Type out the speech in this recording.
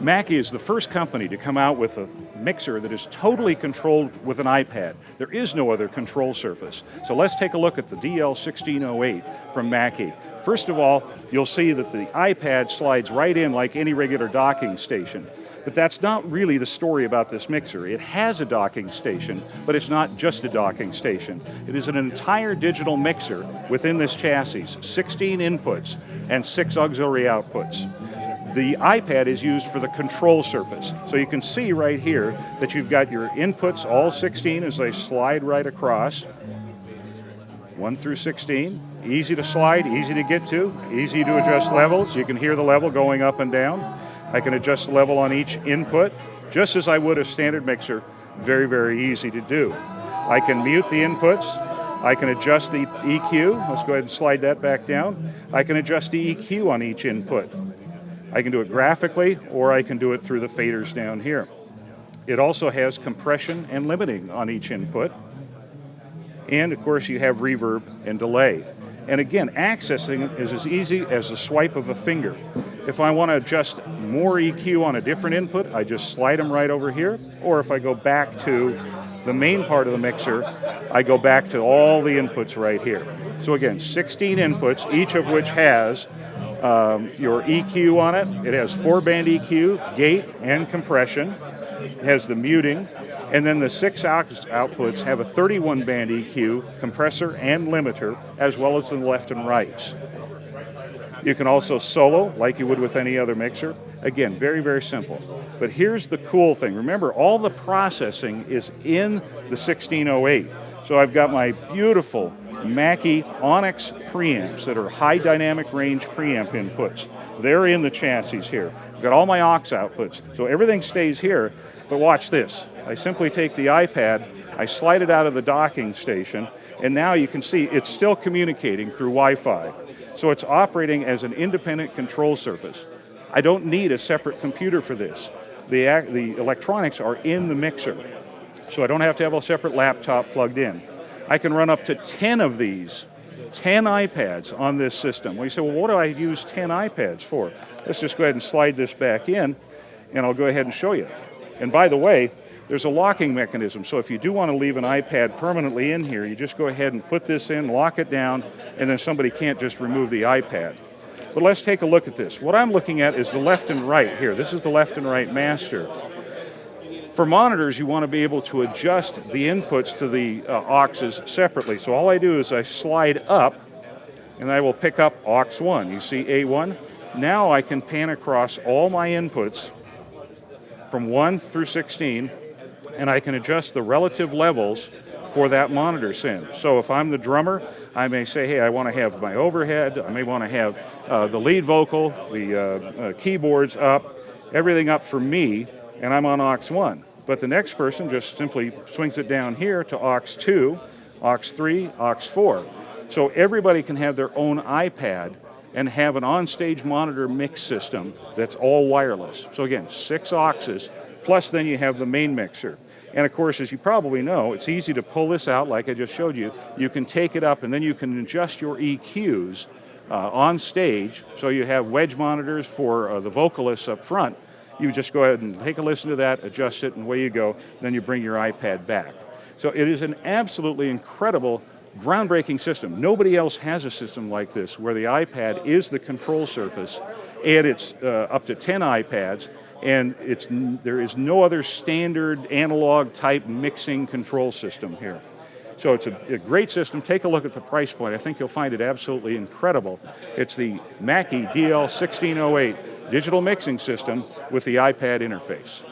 Mackie is the first company to come out with a mixer that is totally controlled with an iPad. There is no other control surface. So let's take a look at the DL1608 from Mackie. First of all, you'll see that the iPad slides right in like any regular docking station. But that's not really the story about this mixer. It has a docking station, but it's not just a docking station. It is an entire digital mixer within this chassis, 16 inputs and 6 auxiliary outputs. The iPad is used for the control surface. So you can see right here that you've got your inputs, all 16, as they slide right across. 1 through 16, easy to slide, easy to get to, easy to adjust levels. You can hear the level going up and down. I can adjust the level on each input, just as I would a standard mixer. Very, very easy to do. I can mute the inputs. I can adjust the EQ. Let's go ahead and slide that back down. I can adjust the EQ on each input. I can do it graphically, or I can do it through the faders down here. It also has compression and limiting on each input. And of course you have reverb and delay. And again, accessing it is as easy as the swipe of a finger. If I want to adjust more EQ on a different input, I just slide them right over here. Or if I go back to the main part of the mixer, I go back to all the inputs right here. So again, 16 inputs, each of which has your EQ on it. It has 4-band EQ, gate, and compression. It has the muting. And then the 6 outputs have a 31-band EQ, compressor, and limiter, as well as the left and rights. You can also solo, like you would with any other mixer. Again, very, very simple. But here's the cool thing. Remember, all the processing is in the 1608. So I've got my beautiful Mackie Onyx preamps that are high dynamic range preamp inputs. They're in the chassis here. I've got all my aux outputs. So everything stays here, but watch this. I simply take the iPad, I slide it out of the docking station, and now you can see it's still communicating through Wi-Fi. So it's operating as an independent control surface. I don't need a separate computer for this. The electronics are in the mixer, so I don't have to have a separate laptop plugged in. I can run up to 10 of these, 10 iPads on this system. Well, you say, well, what do I use 10 iPads for? Let's just go ahead and slide this back in, and I'll go ahead and show you. And by the way, there's a locking mechanism, so if you do want to leave an iPad permanently in here, you just go ahead and put this in, lock it down, and then somebody can't just remove the iPad. But let's take a look at this. What I'm looking at is the left and right here. This is the left and right master. For monitors, you want to be able to adjust the inputs to the auxes separately. So all I do is I slide up, and I will pick up aux 1. You see A1? Now I can pan across all my inputs from 1 through 16, and I can adjust the relative levels for that monitor send. So if I'm the drummer, I may say, hey, I want to have my overhead, I may want to have the lead vocal, the keyboards up, everything up for me, and I'm on aux 1. But the next person just simply swings it down here to aux 2, aux 3, aux 4. So everybody can have their own iPad and have an on-stage monitor mix system that's all wireless. So again, 6 auxes, plus then you have the main mixer. And of course, as you probably know, it's easy to pull this out like I just showed you. You can take it up and then you can adjust your EQs on stage. So you have wedge monitors for the vocalists up front. You just go ahead and take a listen to that, adjust it, and away you go. Then you bring your iPad back. So it is an absolutely incredible, groundbreaking system. Nobody else has a system like this where the iPad is the control surface, and it's up to 10 iPads, and there is no other standard analog type mixing control system here. So it's a great system. Take a look at the price point. I think you'll find it absolutely incredible. It's the Mackie DL1608 digital mixing system with the iPad interface.